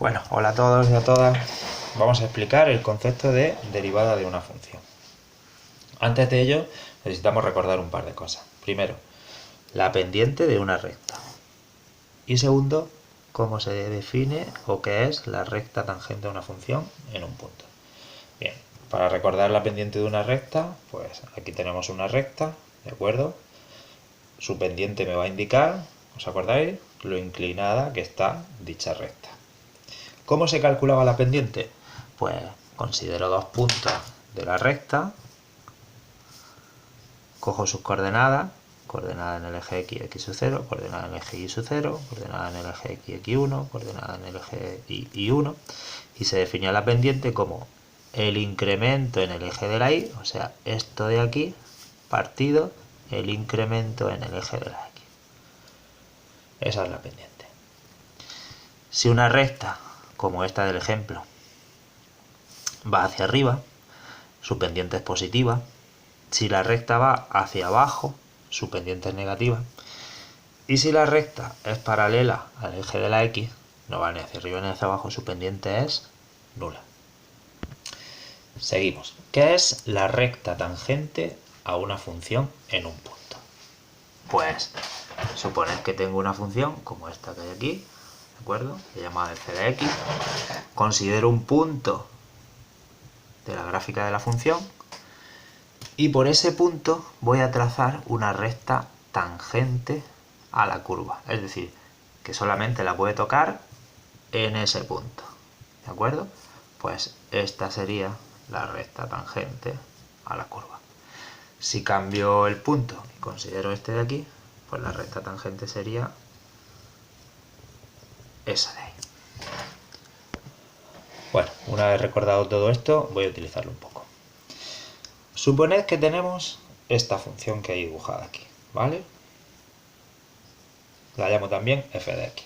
Bueno, hola a todos y a todas. Vamos a explicar el concepto de derivada de una función. Antes de ello, necesitamos recordar un par de cosas. Primero, la pendiente de una recta. Y segundo, cómo se define o qué es la recta tangente a una función en un punto. Bien, para recordar la pendiente de una recta, pues aquí tenemos una recta, ¿de acuerdo? Su pendiente me va a indicar, ¿os acordáis? Lo inclinada que está dicha recta. ¿Cómo se calculaba la pendiente? Pues considero dos puntos de la recta, cojo sus coordenadas, coordenada en el eje x, x sub 0, coordenada en el eje y sub 0, coordenada en el eje x, x1, coordenada en el eje y1, y se definía la pendiente como el incremento en el eje de la y, o sea, esto de aquí, partido el incremento en el eje de la x. Esa es la pendiente. Si una recta, como esta del ejemplo, va hacia arriba, su pendiente es positiva. Si la recta va hacia abajo, su pendiente es negativa. Y si la recta es paralela al eje de la x, no va ni hacia arriba ni hacia abajo, su pendiente es nula. Seguimos. ¿Qué es la recta tangente a una función en un punto? Pues suponed que tengo una función como esta que hay aquí, ¿de acuerdo? Llamada f de x. Considero un punto de la gráfica de la función y por ese punto voy a trazar una recta tangente a la curva, es decir, que solamente la puede tocar en ese punto, ¿de acuerdo? Pues esta sería la recta tangente a la curva. Si cambio el punto y considero este de aquí, pues la recta tangente sería esa de ahí. Bueno, una vez recordado todo esto, voy a utilizarlo un poco. Suponed que tenemos esta función que hay dibujada aquí, ¿vale? La llamo también f de x.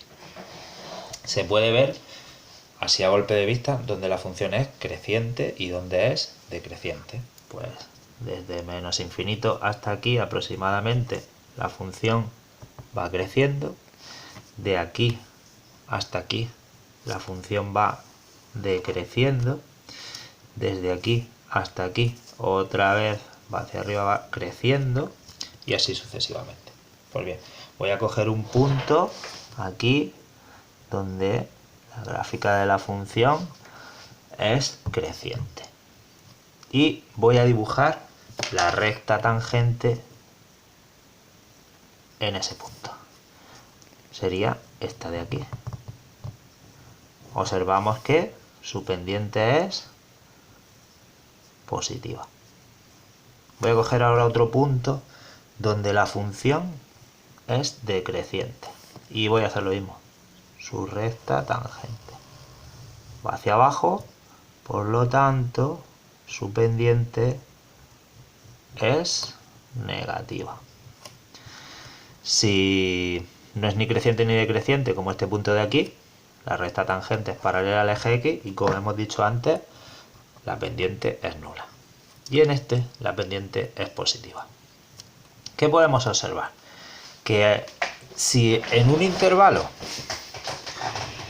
Se puede ver, así a golpe de vista, donde la función es creciente y donde es decreciente. Pues desde menos infinito hasta aquí aproximadamente la función va creciendo. De aquí hasta aquí la función va decreciendo. Desde aquí hasta aquí otra vez va hacia arriba, va creciendo y así sucesivamente. Pues bien, voy a coger un punto aquí donde la gráfica de la función es creciente y voy a dibujar la recta tangente en ese punto. Sería esta de aquí. Observamos que su pendiente es positiva. Voy a coger ahora otro punto donde la función es decreciente y voy a hacer lo mismo. Su recta tangente va hacia abajo, por lo tanto su pendiente es negativa. Si no es ni creciente ni decreciente como este punto de aquí, la recta tangente es paralela al eje x y como hemos dicho antes, la pendiente es nula. Y en este la pendiente es positiva. ¿Qué podemos observar? Que si en un intervalo,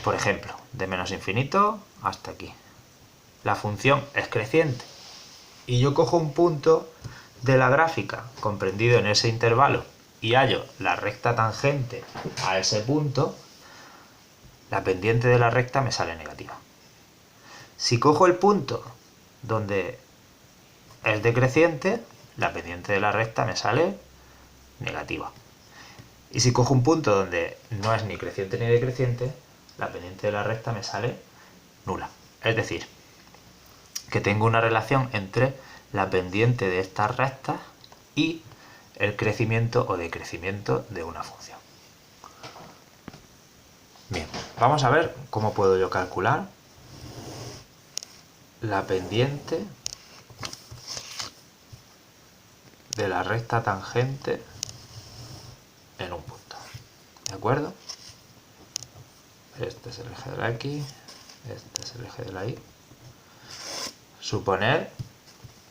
por ejemplo, de menos infinito hasta aquí, la función es creciente y yo cojo un punto de la gráfica comprendido en ese intervalo y hallo la recta tangente a ese punto, la pendiente de la recta me sale negativa. Si cojo el punto donde es decreciente, la pendiente de la recta me sale negativa. Y si cojo un punto donde no es ni creciente ni decreciente, la pendiente de la recta me sale nula. Es decir, que tengo una relación entre la pendiente de estas rectas y el crecimiento o decrecimiento de una función. Bien, vamos a ver cómo puedo yo calcular la pendiente de la recta tangente en un punto. ¿De acuerdo? Este es el eje de la x, este es el eje de la y. Suponer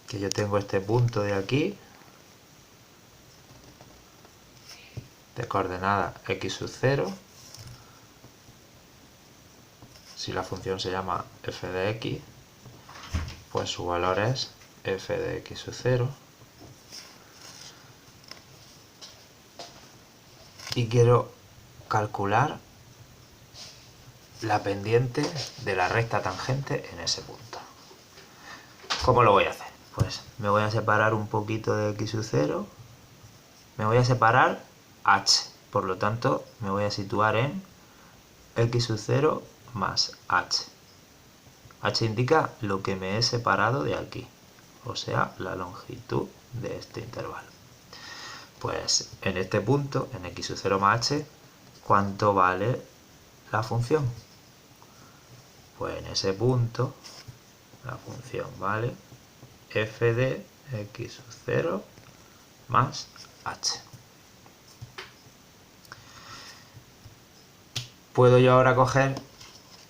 que yo tengo este punto de aquí de coordenada x sub 0. si la función se llama f de x, pues su valor es f de x sub 0. Y quiero calcular la pendiente de la recta tangente en ese punto. ¿Cómo lo voy a hacer? Pues me voy a separar un poquito de x sub 0, me voy a separar h, por lo tanto me voy a situar en x sub 0 más h. H indica lo que me he separado de aquí, o sea, la longitud de este intervalo. Pues en este punto, en x sub 0 más h, ¿cuánto vale la función? Pues en ese punto la función vale f de x sub 0 más h. Puedo yo ahora coger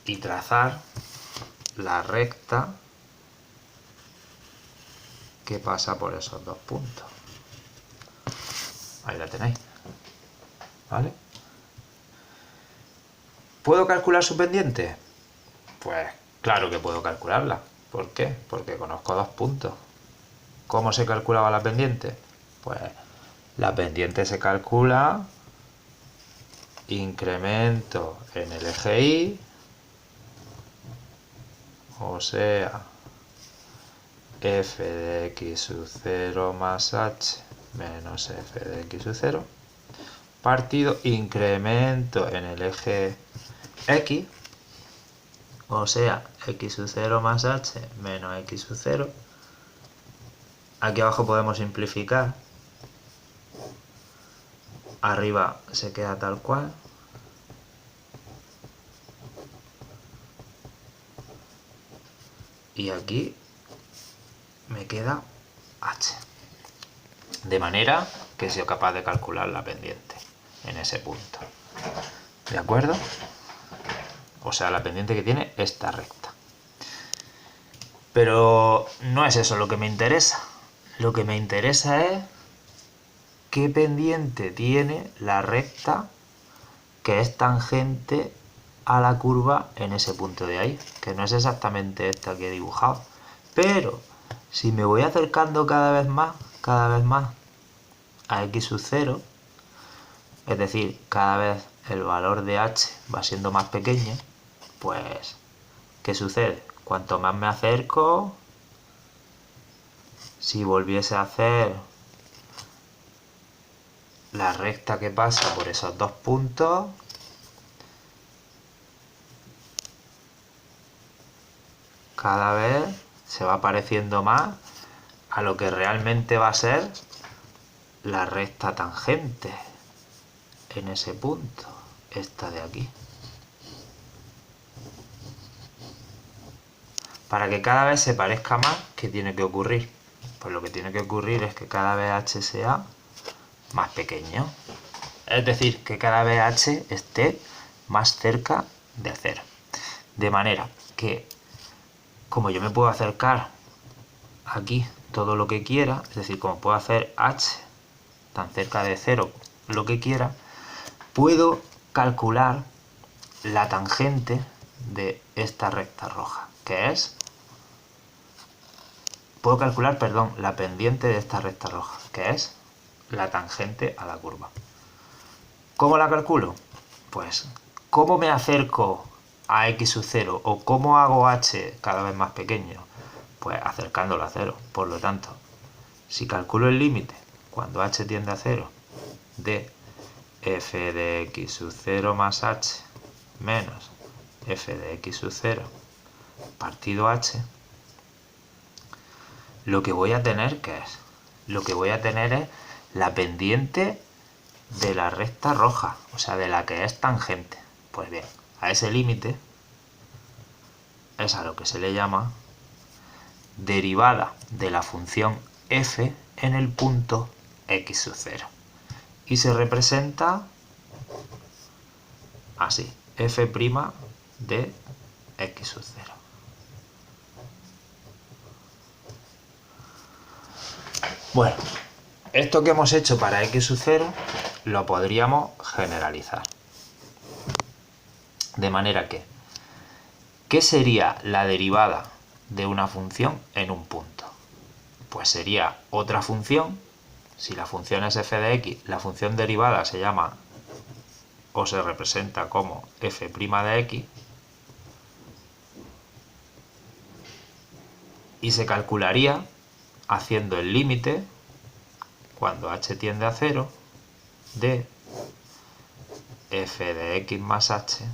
y trazar la recta que pasa por esos dos puntos. Ahí la tenéis, ¿vale? ¿Puedo calcular su pendiente? Pues claro que puedo calcularla. ¿Por qué? Porque conozco dos puntos. ¿Cómo se calculaba la pendiente? Pues la pendiente se calcula incremento en el eje Y, o sea, f de x sub 0 más h menos f de x sub 0, partido incremento en el eje X, o sea, x sub 0 más h menos x sub 0. Aquí abajo podemos simplificar. Arriba se queda tal cual. Y aquí me queda h. De manera que he sido capaz de calcular la pendiente en ese punto. ¿De acuerdo? O sea, la pendiente que tiene esta recta. Pero no es eso lo que me interesa. Lo que me interesa es qué pendiente tiene la recta que es tangente a la curva en ese punto de ahí, que no es exactamente esta que he dibujado. Pero si me voy acercando cada vez más a x sub 0, es decir, cada vez el valor de h va siendo más pequeño, pues, ¿qué sucede? Cuanto más me acerco, si volviese a hacer la recta que pasa por esos dos puntos, cada vez se va pareciendo más a lo que realmente va a ser la recta tangente en ese punto, esta de aquí. Para que cada vez se parezca más, ¿qué tiene que ocurrir? Pues lo que tiene que ocurrir es que cada vez h sea más pequeño. Es decir, que cada vez h esté más cerca de 0. De manera que, como yo me puedo acercar aquí todo lo que quiera, es decir, como puedo hacer h tan cerca de 0 lo que quiera, puedo calcular la tangente de esta recta roja, que es... Puedo calcular, perdón, la pendiente de esta recta roja, que es la tangente a la curva. ¿Cómo la calculo? Pues, ¿cómo me acerco a x sub 0 o cómo hago h cada vez más pequeño? Pues acercándolo a 0. Por lo tanto, si calculo el límite cuando h tiende a 0 de f de x sub 0 más h menos f de x sub 0 partido h, lo que voy a tener, ¿qué es? Lo que voy a tener es la pendiente de la recta roja, o sea, de la que es tangente. Pues bien, a ese límite es a lo que se le llama derivada de la función f en el punto x sub 0. Y se representa así, f' de x sub 0. Bueno, esto que hemos hecho para x sub 0 lo podríamos generalizar. De manera que ¿Qué sería la derivada de una función en un punto? Pues sería otra función. Si la función es f de x, la función derivada se llama o se representa como f' de x y se calcularía haciendo el límite cuando h tiende a 0 de f de x más h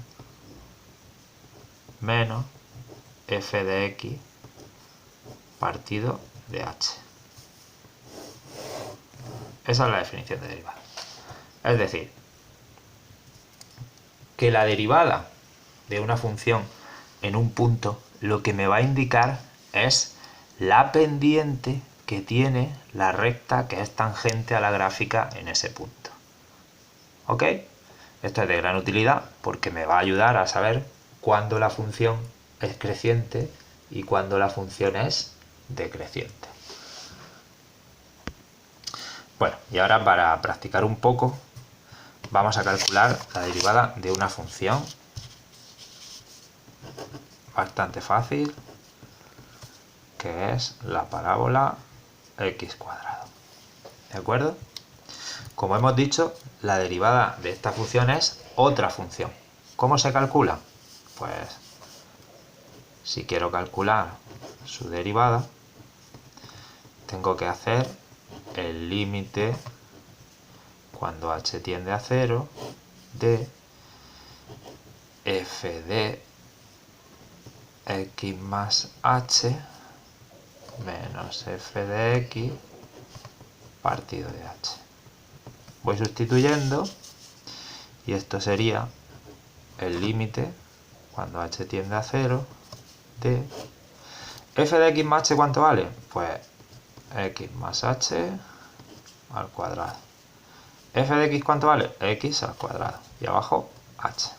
menos f de x partido de h. Esa es la definición de derivada. Es decir, que la derivada de una función en un punto lo que me va a indicar es la pendiente que tiene la recta que es tangente a la gráfica en ese punto. ¿Ok? Esto es de gran utilidad porque me va a ayudar a saber cuándo la función es creciente y cuándo la función es decreciente. Bueno, y ahora para practicar un poco vamos a calcular la derivada de una función bastante fácil, que es la parábola x cuadrado. ¿De acuerdo? Como hemos dicho, la derivada de esta función es otra función. ¿Cómo se calcula? Pues si quiero calcular su derivada, tengo que hacer el límite cuando h tiende a 0 de f de x más h menos f de x partido de h. Voy sustituyendo y esto sería el límite cuando h tiende a 0 de f de x más h. ¿Cuánto vale? Pues x más h al cuadrado. F de x, ¿cuánto vale? X al cuadrado. Y abajo h.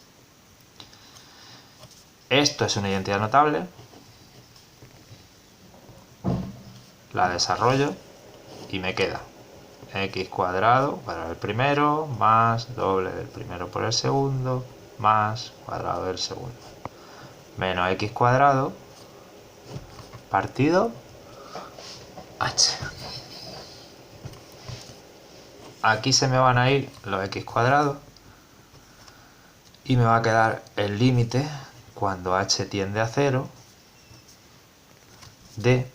Esto es una identidad notable. La desarrollo y me queda x cuadrado para el primero más doble del primero por el segundo más cuadrado del segundo menos x cuadrado partido h. Aquí se me van a ir los x cuadrados y me va a quedar el límite cuando h tiende a 0 de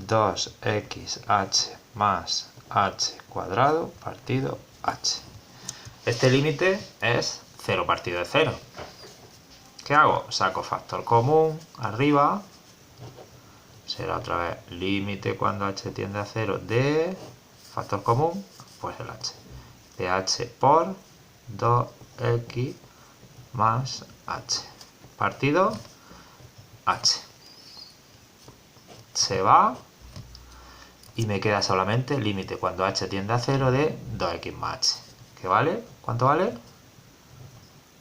2xh más h cuadrado partido h. Este límite es 0 partido de 0. ¿Qué hago? Saco factor común arriba. Será otra vez límite cuando h tiende a 0 de factor común, pues el h. De h por 2x más h. Partido h. Se va y me queda solamente el límite cuando h tiende a 0 de 2x más h. ¿Qué vale? ¿Cuánto vale?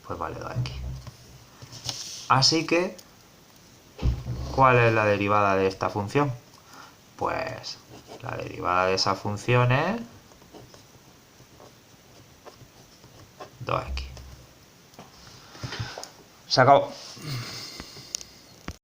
Pues vale 2x. Así que, ¿cuál es la derivada de esta función? Pues la derivada de esa función es 2x. Se acabó.